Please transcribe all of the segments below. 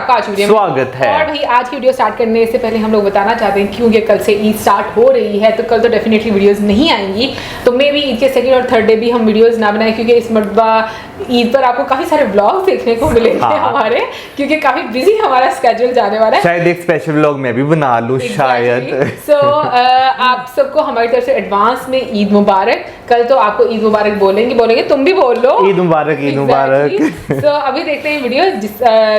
आपका आज वीडियो में स्वागत है। और भाई आज की वीडियो स्टार्ट करने से पहले हम लोग बताना चाहते हैं क्योंकि कल से ईद स्टार्ट हो रही है तो कल तो डेफिनेटली वीडियोस नहीं आएंगी, तो मे भी ईद के सेकंड और थर्ड डे भी हम वीडियोस ना बनाएं क्योंकि इस मरतबा ईद पर आपको काफी सारे व्लॉग देखने को मिलेंगे हमारे, क्योंकि काफी बिजी हमारा स्केड्यूल जाने वाला है। शायद एक स्पेशल व्लॉग मैं भी बना लूं शायद। सो आप सबको हमारी तरफ से एडवांस में ईद मुबारक। कल तो आपको ईद मुबारक बोलेंगे, तुम भी बोल लो ईद मुबारक, ईद मुबारक। सो अभी देखते हैं वीडियो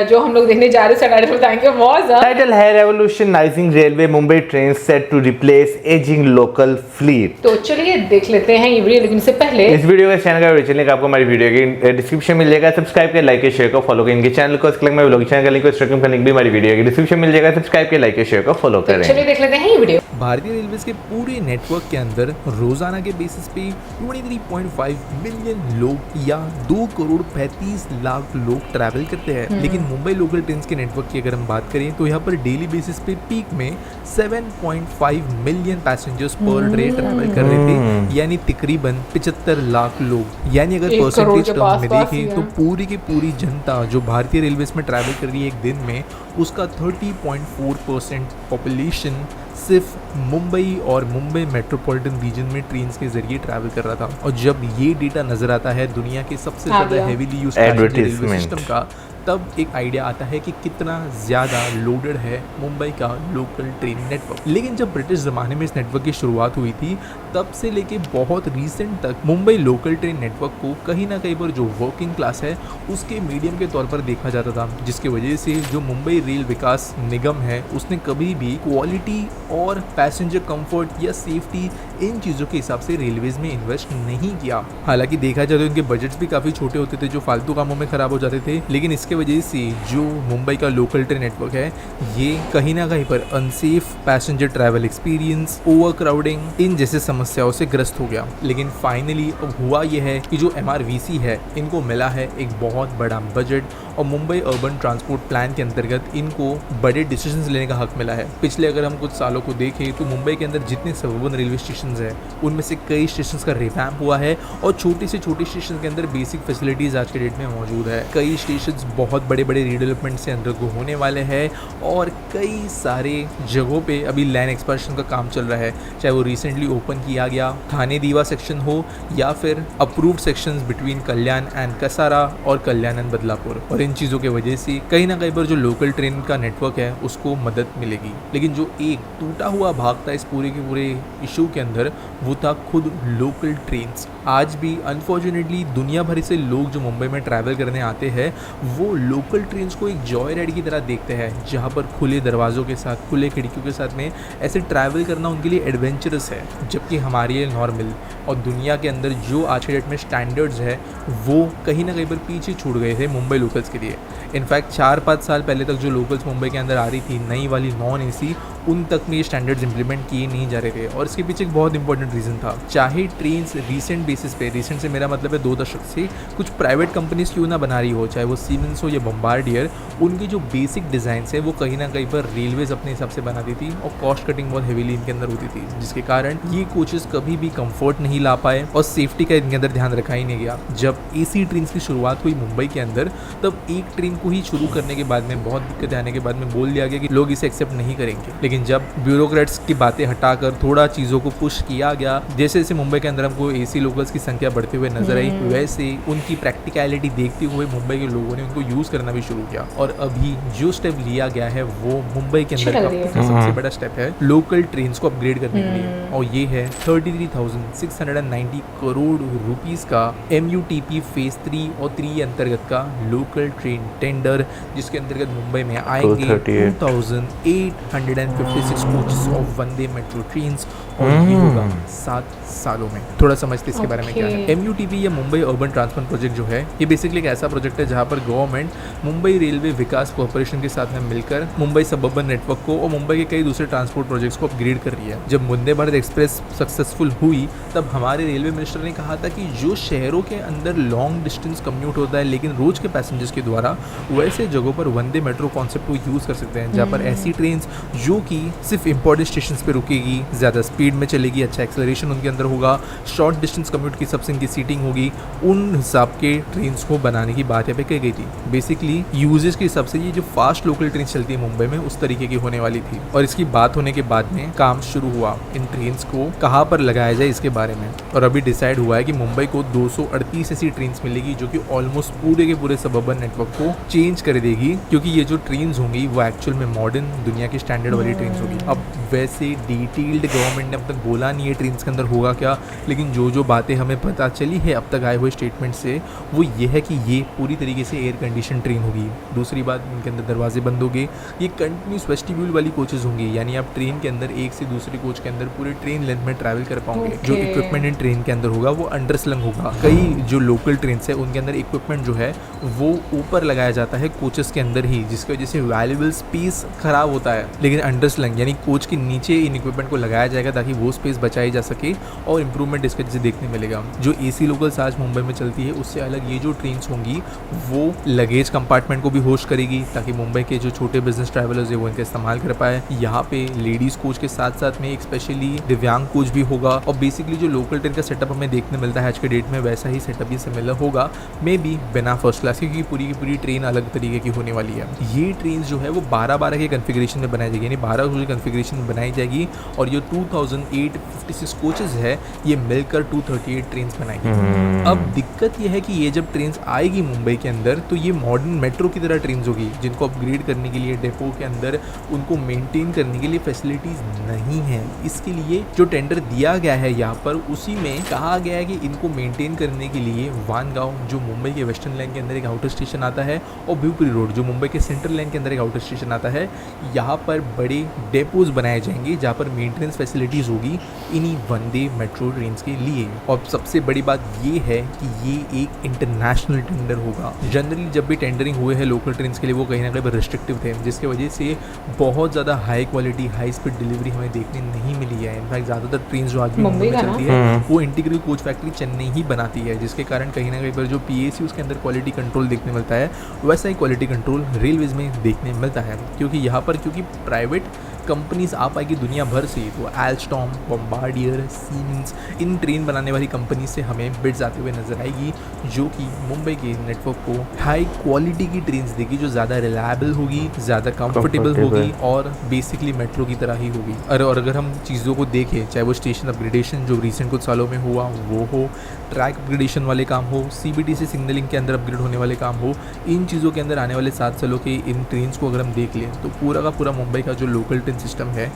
जो हम लोग देखने जा रहे हैं। टाइटल बताएंगे टाइटल है revolutionising railway Mumbai train set to replace ageing local fleet. तो चलिए देख लेते हैं ये वीडियो, लेकिन इससे पहले इस वीडियो का चैनल का ओरिजिनल लिंक आपको हमारी वीडियो के डिस्क्रिप्शन में मिलेगा। सब्सक्राइब कर, लाइक, शेयर को फॉलो करें। इनके चैनल को क्लिक में व्लॉग चैनल का लिंक इंस्टाग्राम का लिंक भी हमारी वीडियो के डिस्क्रिप्शन में मिल जाएगा। सब्सक्राइब कर, लाइक, शेयर को फॉलो करें। चलिए देख लेते हैं ये वीडियो। भारतीय रेलवे के पूरे नेटवर्क के अंदर रोजाना के बेसिस पे 23.5 मिलियन लोग या 2 करोड़ 35 लाख लोग ट्रैवल करते हैं। लेकिन मुंबई लोकल ट्रेन के नेटवर्क की अगर हम बात करें तो यहाँ पर डेली बेसिस पे पीक में 7.5 million passengers per day travel कर रहे थे, यानी तकरीबन 75 लाख लोग। यानी अगर परसेंटेज टर्म में देखें तो पूरी की पूरी जनता जो भारतीय रेलवे में ट्रैवल कर रही है एक दिन में, उसका 30.4% पॉपुलेशन सिर्फ मुंबई और मुंबई मेट्रोपॉलिटन रीजन में ट्रेन के जरिए ट्रैवल कर रहा था। और जब ये डेटा नजर आता है दुनिया के सबसे ज़्यादा हेवीली यूज्ड रेलवे सिस्टम का, तब एक आइडिया आता है कि कितना ज़्यादा लोडेड है मुंबई का लोकल ट्रेन नेटवर्क। लेकिन जब ब्रिटिश ज़माने में इस नेटवर्क की शुरुआत हुई थी, तब से लेके बहुत रीसेंट तक मुंबई लोकल ट्रेन नेटवर्क को कहीं ना कहीं पर जो वर्किंग क्लास है उसके मीडियम के तौर पर देखा जाता था, जिसकी वजह से जो मुंबई रेल विकास निगम है उसने कभी भी क्वालिटी और पैसेंजर कंफर्ट या सेफ्टी इन चीज़ों के हिसाब से रेलवेज में इन्वेस्ट नहीं किया। हालांकि देखा जाए तो इनके बजट्स भी काफ़ी छोटे होते थे जो फालतू कामों में ख़राब हो जाते थे, लेकिन इसके वजह से जो मुंबई का लोकल ट्रेन नेटवर्क है ये कहीं ना कहीं पर unsafe passenger travel experience, overcrowding in जैसे समस्याओं से ग्रस्त हो गया। लेकिन फाइनली अब हुआ यह है कि जो MRVC है इनको मिला है एक बहुत बड़ा बजट और मुंबई अर्बन ट्रांसपोर्ट प्लान के अंतर्गत इनको बड़े डिसीजंस लेने का हक मिला है। पिछले अगर हम कुछ सालों को देखें तो मुंबई के अंदर जितने सबर्बन रेलवे स्टेशन हैं उनमें से कई स्टेशन का रिवैम्प हुआ है और छोटे से छोटे स्टेशन के अंदर बेसिक फैसिलिटीज़ आज के डेट में मौजूद है। कई स्टेशन बहुत बड़े बड़े रीडेवलपमेंट से अंदर होने वाले हैं और कई सारे जगहों पे अभी लाइन एक्सपेंशन का काम चल रहा है, चाहे वो रिसेंटली ओपन किया गया थाने दीवा सेक्शन हो या फिर approved sections between Kalyan and Kasara और कल्याण एंड बदलापुर। और इन चीज़ों के वजह से कहीं ना कहीं पर जो लोकल ट्रेन का नेटवर्क है उसको मदद मिलेगी। लेकिन जो एक टूटा हुआ भाग था इस पूरे के पूरे इशू के अंदर वो था खुद लोकल ट्रेन्स। आज भी अनफॉर्चुनेटली दुनिया भर से लोग जो मुंबई में ट्रैवल करने आते हैं वो लोकल ट्रेन्स को एक जॉय राइड की तरह देखते हैं, जहाँ पर खुले दरवाज़ों के साथ, खुले खिड़कियों के साथ में ऐसे ट्रैवल करना उनके लिए एडवेंचरस है। जबकि हमारे लिए नॉर्मल और दुनिया के अंदर जो आज के डेट में स्टैंडर्ड्स है वो कहीं ना कहीं पर पीछे छूट गए थे मुंबई लोकल्स के लिए। इनफैक्ट 4-5 साल पहले तक जो लोकल्स मुंबई के अंदर आ रही थी नई वाली नॉन AC, उन तक में ये स्टैंडर्ड्स इंप्लीमेंट किए नहीं जा रहे थे। और इसके पीछे एक बहुत इंपॉर्टेंट रीज़न था। चाहे ट्रेन रिसेंट बेसिस पे, रिसेंट से मेरा मतलब है 2 दशक से, कुछ प्राइवेट कंपनीज क्यों ना बना रही हो, चाहे वो सीमेंस हो या बम्बार्डियर, उनकी जो बेसिक डिज़ाइन है वो कहीं ना कहीं पर रेलवेज अपने हिसाब से बनाती थी और कॉस्ट कटिंग बहुत हेवीली इनके अंदर होती थी, जिसके कारण ये कोचेस कभी भी कंफर्ट नहीं ला पाए और सेफ्टी का इनके अंदर ध्यान रखा ही नहीं गया। जब AC ट्रेन की शुरुआत हुई मुंबई के अंदर, तब एक ट्रेन को ही शुरू करने के बाद में बहुत दिक्कत आने के बाद में बोल दिया गया कि लोग इसे एक्सेप्ट नहीं करेंगे। लेकिन जब ब्यूरोक्रेट्स की बातें हटाकर थोड़ा चीज़ों को पुश किया गया, जैसे जैसे मुंबई के अंदर हमको AC लोकल्स की संख्या बढ़ते हुए नजर आई, वैसे उनकी प्रैक्टिकलिटी देखते हुए मुंबई के लोगों ने उनको यूज़ करना भी शुरू किया। और अभी जो स्टेप लिया गया है वो मुंबई के अंदर का सबसे बड़ा स्टेप है लोकल ट्रेन को अपग्रेड करने के लिए, और ये है 33,690 करोड़ रुपीस का MUTP फेज 3 और 3 अंतर्गत का लोकल ट्रेन टेंडर, जिसके अंतर्गत मुंबई में आएंगे 2856 coaches of Vande metro trains और ये होगा 7 सालों में। थोड़ा समझते इसके बारे में क्या है। MUTP या मुंबई अर्बन ट्रांसपोर्ट प्रोजेक्ट जो है ये बेसिकली एक ऐसा प्रोजेक्ट है जहाँ पर गवर्नमेंट मुंबई रेलवे विकास कॉर्पोरेशन के साथ में मिलकर मुंबई सबअर्बन नेटवर्क को और मुंबई के कई दूसरे ट्रांसपोर्ट प्रोजेक्ट्स को अपग्रेड कर रही है। जब वंदे भारत एक्सप्रेस सक्सेसफुल हुई तब हमारे रेलवे मिनिस्टर ने कहा था कि जो शहरों के अंदर लॉन्ग डिस्टेंस कम्यूट होता है लेकिन रोज के पैसेंजर्स के द्वारा, वैसे जगहों पर वंदे मेट्रो कॉन्सेप्ट को यूज़ कर सकते हैं, जहाँ पर ऐसी ट्रेन जो कि कि सिर्फ इंपॉर्टेंट स्टेशन पे रुकेगी, ज़्यादा स्पीड में चलेगी, अच्छा एक्सेलरेशन उनके अंदर होगा, शॉर्ट डिस्टेंस कम्यूट की सबसे इनकी सीटिंग होगी, उन हिसाब के ट्रेन को बनाने की बात यहाँ पे कही गई थी। बेसिकली यूजेस के हिसाब से ये जो फास्ट लोकल ट्रेन चलती है मुंबई में उस तरीके की होने वाली थी। और इसकी बात होने के बाद में काम शुरू हुआ इन ट्रेन को कहाँ पर लगाया जाए इसके बारे में, और अभी डिसाइड हुआ है कि मुंबई को 238 ऐसी ट्रेन मिलेगी जो कि ऑलमोस्ट पूरे के पूरे सबर्बन नेटवर्क को चेंज कर देगी, क्योंकि ये जो ट्रेन होंगी वो एक्चुअल में मॉडर्न दुनिया की स्टैंडर्ड वाली ट्रेन होगी। अब वैसे डिटेल्ड गवर्नमेंट ने अब तक बोला नहीं है ट्रेन के अंदर होगा क्या, लेकिन जो बातें हमें पता चली है अब तक आए हुए स्टेटमेंट से वो ये है कि ये पूरी तरीके से एयर कंडीशन ट्रेन होगी। दूसरी बात, इनके अंदर दरवाजे बंद होंगे, ये कंटिन्यूस वेस्टिब्यूल वाली कोचेज होंगी, यानी आप ट्रेन के अंदर एक से दूसरे कोच के अंदर पूरे ट्रेन लेंथ में ट्रैवल कर पाओगे। जो इक्विपमेंट इन ट्रेन के अंदर होगा वो अंडरस्लंग होगा। कई जो लोकल ट्रेन है उनके अंदर इक्विपमेंट जो है वो ऊपर लगाया जाता है कोचेस के अंदर ही, जिसकी वजह से वैल्यूएबल स्पेस खराब होता है। लेकिन अंडरस्लंग यानी कोच के नीचे इन इक्विपमेंट को लगाया जाएगा ताकि वो स्पेस बचाई जा सके, और इंप्रूवमेंट इसके जैसे देखने मिलेगा। जो एसी लोकल्स आज मुंबई में चलती है उससे अलग ये जो ट्रेन होंगी वो लगेज कंपार्टमेंट को भी होस्ट करेगी ताकि मुंबई के जो छोटे बिजनेस ट्रैवलर्स है वो इनका इस्तेमाल कर पाए। यहाँ पे लेडीज कोच के साथ साथ में एक स्पेशली दिव्यांग कोच भी होगा, और बेसिकली जो लोकल ट्रेन का सेटअप हमें देखने मिलता है आज के डेट में वैसा ही सेटअप भी सिमिलर होगा, मे बी बिना फर्स्ट क्लास, क्योंकि पूरी की पूरी ट्रेन अलग तरीके की होने वाली है। ये ट्रेन जो है वो 12-12 के कन्फिग्रेशन में बनाई जाएगी, यानी 12 की कन्फिग्रेशन में बनाई जाएगी, और ये 2856 कोचेज है ये मिलकर 238 ट्रेन बनाएगी। अब दिक्कत ये है कि ये जब ट्रेन आएगी मुंबई के अंदर तो ये मॉडर्न मेट्रो की तरह ट्रेन होगी, जिनको अपग्रेड करने के लिए डिपो के अंदर उनको मेंटेन करने के लिए फैसिलिटीज नहीं है। इसके लिए जो टेंडर दिया गया है यहाँ पर उसी में कहा गया है कि इनको मेंटेन करने के लिए वानगांव जो मुंबई के वेस्टर्न लाइन के अंदर एक आउटर स्टेशन आता है, और भीवपुरी रोड जो मुंबई के सेंट्रल लाइन के अंदर एक आउटर स्टेशन आता है, यहाँ पर बड़े डेपोज बनाए जाएंगे जहाँ पर मेंटेनेंस फैसिलिटीज़ होगी इन्हीं वंदे मेट्रो ट्रेन के लिए। और सबसे बड़ी बात ये है कि ये एक इंटरनेशनल टेंडर होगा। जनरली जब भी टेंडरिंग हुए हैं लोकल ट्रेन के लिए वो कहीं ना कहीं रिस्ट्रिक्टिव थे, जिसकी वजह से बहुत ज़्यादा high quality high speed delivery हमें देखने नहीं मिली है। इनफैक्ट ज़्यादातर ट्रेन जो आज भी मुंबई में चलती है वो इंटीग्रल कोच फैक्ट्री चेन्नई ही बनाती है, जिसके कारण कहीं ना कहीं पर जो PAC उसके अंदर क्वालिटी कंट्रोल देखने मिलता है वैसा ही क्वालिटी कंट्रोल रेलवेज में देखने मिलता है। क्योंकि यहाँ पर प्राइवेट कंपनीज आ पाएगी दुनिया भर से, तो एल्स्टॉम, बॉम्बार्डियर, सीमेंस, इन ट्रेन बनाने वाली कंपनी से हमें बिड्स आते हुए नजर आएगी, जो कि मुंबई के नेटवर्क को हाई क्वालिटी की ट्रेन देगी, जो ज़्यादा रिलायबल होगी, ज़्यादा कंफर्टेबल होगी, और बेसिकली मेट्रो की तरह ही होगी। और अगर हम चीज़ों को देखें, चाहे वो स्टेशन अपग्रेडेशन जो रिसेंट कुछ सालों में हुआ वो हो, ट्रैक अपग्रेडेशन वाले काम हो, CBTC सिग्नलिंग के अंदर अपग्रेड होने वाले काम हो, इन चीज़ों के अंदर आने वाले 7 सालों के इन ट्रेन को अगर हम देख लें तो पूरा का पूरा मुंबई का जो लोकल ट्रेन सिस्टम है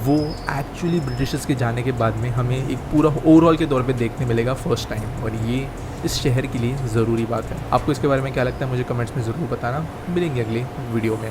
वो एक्चुअली ब्रिटिशर्स के जाने के बाद में हमें एक पूरा ओवरऑल के तौर पे देखने मिलेगा फर्स्ट टाइम, और ये इस शहर के लिए ज़रूरी बात है। आपको इसके बारे में क्या लगता है मुझे कमेंट्स में ज़रूर बताना। मिलेंगे अगले वीडियो में।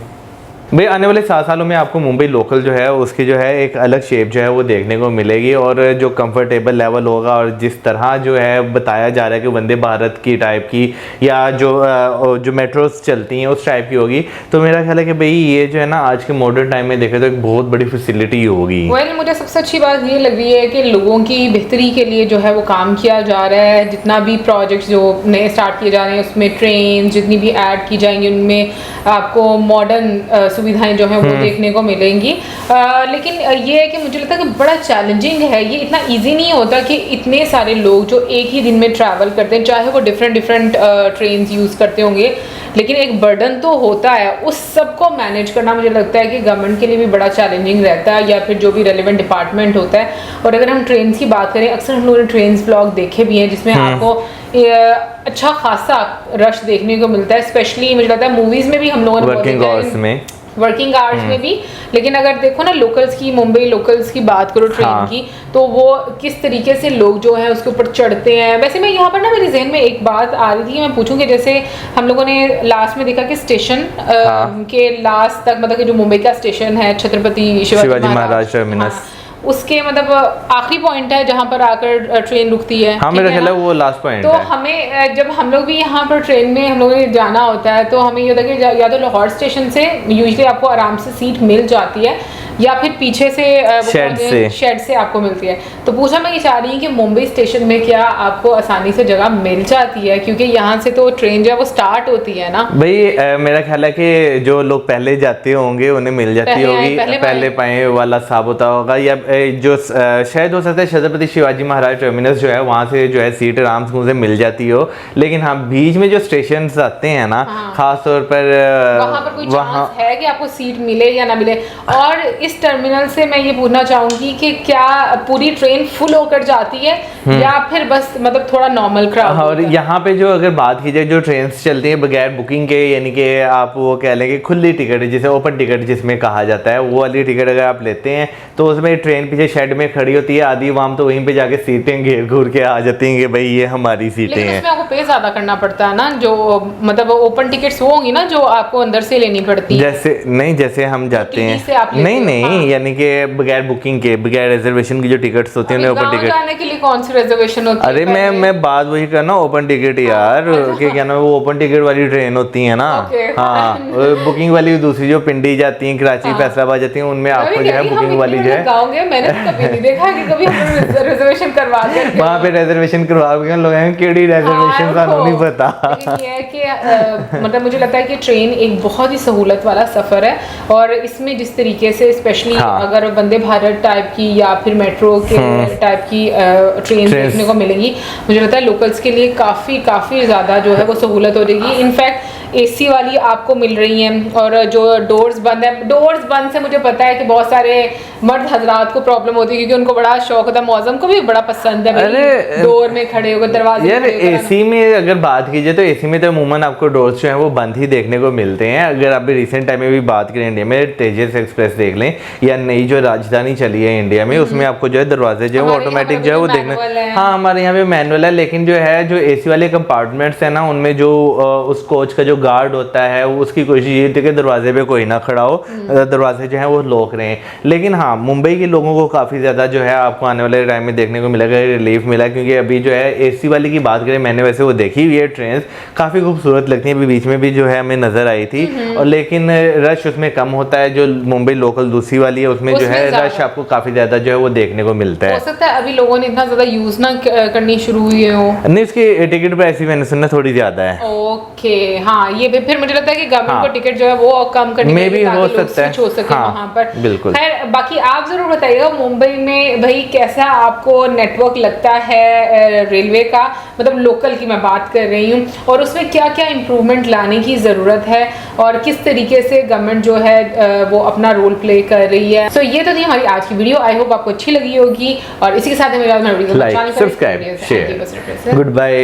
भाई आने वाले 7 सालों में आपको मुंबई लोकल जो है उसकी जो है एक अलग शेप जो है वो देखने को मिलेगी, और जो कंफर्टेबल लेवल होगा और जिस तरह जो है बताया जा रहा है कि वंदे भारत की टाइप की या जो मेट्रोस चलती हैं उस टाइप की होगी, तो मेरा ख्याल है कि भाई ये जो है ना आज के मॉडर्न टाइम में देखें तो एक बहुत बड़ी फैसिलिटी होगी। मुझे सबसे अच्छी बात ये लग रही है कि लोगों की बेहतरी के लिए जो है वो काम किया जा रहा है। जितना भी प्रोजेक्ट्स जो नए स्टार्ट किए जा रहे हैं उसमें ट्रेन जितनी भी ऐड की जाएंगी उनमें आपको मॉडर्न सुविधाएं जो हैं वो देखने को मिलेंगी। लेकिन ये है कि मुझे लगता है कि बड़ा चैलेंजिंग है, ये इतना इजी नहीं होता कि इतने सारे लोग जो एक ही दिन में ट्रैवल करते हैं, चाहे वो डिफरेंट ट्रेन यूज़ करते होंगे, लेकिन एक बर्डन तो होता है। उस सब को मैनेज करना मुझे लगता है कि गवर्नमेंट के लिए भी बड़ा चैलेंजिंग रहता है, या फिर जो भी रेलिवेंट डिपार्टमेंट होता है। और अगर हम ट्रेन की बात करें, अक्सर हम लोगों ने ट्रेन ब्लॉग देखे भी हैं जिसमें आपको अच्छा खासा रश देखने को मिलता है। स्पेशली मुझे लगता है मूवीज़ में भी हम लोगों ने वर्किंग आवर्स में भी। लेकिन अगर देखो ना लोकल्स की, मुंबई लोकल्स की बात करो ट्रेन की, तो वो किस तरीके से लोग जो हैं उसके ऊपर चढ़ते हैं। वैसे मैं यहाँ पर ना मेरे जहन में एक बात आ रही थी, मैं पूछूं कि जैसे हम लोगों ने लास्ट में देखा कि स्टेशन के लास्ट तक, मतलब कि जो मुंबई का स्टेशन है छत्रपति शिवाजी महाराज टर्मिनस, उसके मतलब आखिरी पॉइंट है जहाँ पर आकर ट्रेन रुकती है। हाँ, मेरा ख्याल है वो लास्ट पॉइंट तो है। हमें जब हम लोग भी यहाँ पर ट्रेन में हम लोगों ने जाना होता है तो हमें ये होता है कि या तो लाहौर स्टेशन से यूजुअली आपको आराम से सीट मिल जाती है, या फिर पीछे से शेड से आपको मिलती है। तो पूछा मैं ये चाह रही हूँ कि मुंबई स्टेशन में क्या आपको आसानी से जगह मिल जाती है, क्योंकि यहाँ से तो ट्रेन जो है वो स्टार्ट होती है ना भाई। मेरा ख्याल है कि जो लोग पहले जाते होंगे उन्हें मिल जाती होगी, पहले पाए वाला साब होता होगा, या जो शायद हो सकता है छत्रपति शिवाजी महाराज टर्मिनस जो है वहाँ से जो है सीट आराम से मिल जाती हो। लेकिन हाँ, बीच में जो स्टेशन आते हैं ना, खास तौर पर वहाँ पर कोई चांस है कि आपको सीट मिले या ना मिले। और इस टर्मिनल से मैं ये पूछना चाहूंगी कि क्या पूरी ट्रेन फुल होकर जाती है या फिर बस मतलब थोड़ा नॉर्मल क्राउड? और यहाँ पे जो अगर बात की जाए जो ट्रेन चलती है बगैर बुकिंग के, यानी कि आप वो कह लेंगे खुली टिकट जिसे ओपन टिकट जिसमें कहा जाता है, वो वाली टिकट अगर आप लेते हैं तो उसमें ट्रेन पीछे शेड में खड़ी होती है आधी वाम, तो वहीं पे जाके सीटें घेर घूर के आ जाती हैं कि भाई ये हमारी सीटें हैं। उसमें आपको पे ज्यादा करना पड़ता है ना, जो मतलब ओपन टिकट्स वो होंगी ना जो आपको अंदर से लेनी पड़ती है। जैसे हम जाते हैं नहीं, यानी कि बगैर बुकिंग के, बगैर रिजर्वेशन की जो टिकट्स होती हैं ओपन टिकट जाने के लिए कौन सी रिजर्वेशन होती है? अरे मैं बात वही करना ओपन टिकट यार, कि क्या नाम, वो ओपन टिकट वाली ट्रेन होती है ना। हाँ, बुकिंग वाली दूसरी जो पिंडी जाती है, कराची फैसलाबाद जाती है, उनमें आपको जो है बुकिंग वाली जो है मैंने कभी नहीं देखा कि कभी रिजर्वेशन करवा के वहाँ पे रिजर्वेशन करवा के लोग हैं केड़ी रिजर्वेशन का नहीं पता। ये है कि मतलब मुझे लगता है कि ट्रेन एक बहुत ही सहूलत वाला सफर है, और इसमें जिस तरीके से स्पेशली अगर वंदे भारत टाइप की या फिर मेट्रो के टाइप की ट्रेन देखने को मिलेगी, मुझे लगता है लोकल्स के लिए काफ़ी ज़्यादा जो है वो सहूलत हो जाएगी। इनफैक्ट एसी वाली आपको मिल रही हैं, और जो डोर्स बंद से मुझे पता है कि बहुत सारे मर्द हजरात को प्रॉब्लम होती है, क्योंकि उनको बड़ा शौक होता है, मौसम को भी बड़ा पसंद है डोर में खड़े होकर दरवाजे यार। एसी में अगर बात कीजिए तो एसी में तो अमूमन आपको डोर्स जो है वो बंद ही देखने को मिलते हैं। अगर आप रिसेंट टाइम में भी बात करें इंडिया में, तेजस एक्सप्रेस देख लें या नई जो राजधानी चली है इंडिया में, उसमें आपको जो है दरवाजे जो है वो ऑटोमेटिक जो है वो देखना। हाँ, हमारे यहाँ पे मैनुअल है, लेकिन जो है जो एसी वाले कंपार्टमेंट्स है ना, उनमें जो उस कोच का जो गार्ड होता है उसकी कोशिश ये थी कि दरवाजे पे कोई ना खड़ा हो, दरवाजे जो है वो लॉक रहे। लेकिन हाँ, मुंबई के लोगों को काफ़ी ज़्यादा जो है आपको आने वाले टाइम में देखने को मिलेगा रिलीफ मिला, क्योंकि अभी जो है एसी वाली की बात करें, मैंने वैसे वो देखी हुई है ट्रेन, काफ़ी खूबसूरत लगती है, अभी बीच में भी जो है हमें नज़र आई थी। और लेकिन रश उसमें कम होता है। जो मुंबई लोकल दूसरी वाली है उसमें जो है रश आपको काफ़ी ज़्यादा जो है वो देखने को मिलता है। हो सकता है अभी लोगों ने इतना ज़्यादा यूज़ ना करनी शुरू हुई हो। नहीं, इसकी टिकट प्राइस मैंने सुना थोड़ी ज़्यादा है। ओके, हाँ, ये फिर मुझे लगता है कि गवर्नमेंट को टिकट जो है वो कम करनी में भी हो सकता है, हो सके वहाँ पर। बिल्कुल। खैर, बाकी आप जरूर बताइएगा मुंबई में भाई कैसा आपको नेटवर्क लगता है रेलवे का, मतलब लोकल की मैं बात कर रही हूँ, और उसमें क्या क्या इम्प्रूवमेंट लाने की ज़रूरत है और किस तरीके से गवर्नमेंट जो है वो अपना रोल प्ले कर रही है। सो ये तो थी हमारी आज की वीडियो, आई होप आपको अच्छी लगी होगी, और इसी के साथ हमें like, subscribe, share, good bye.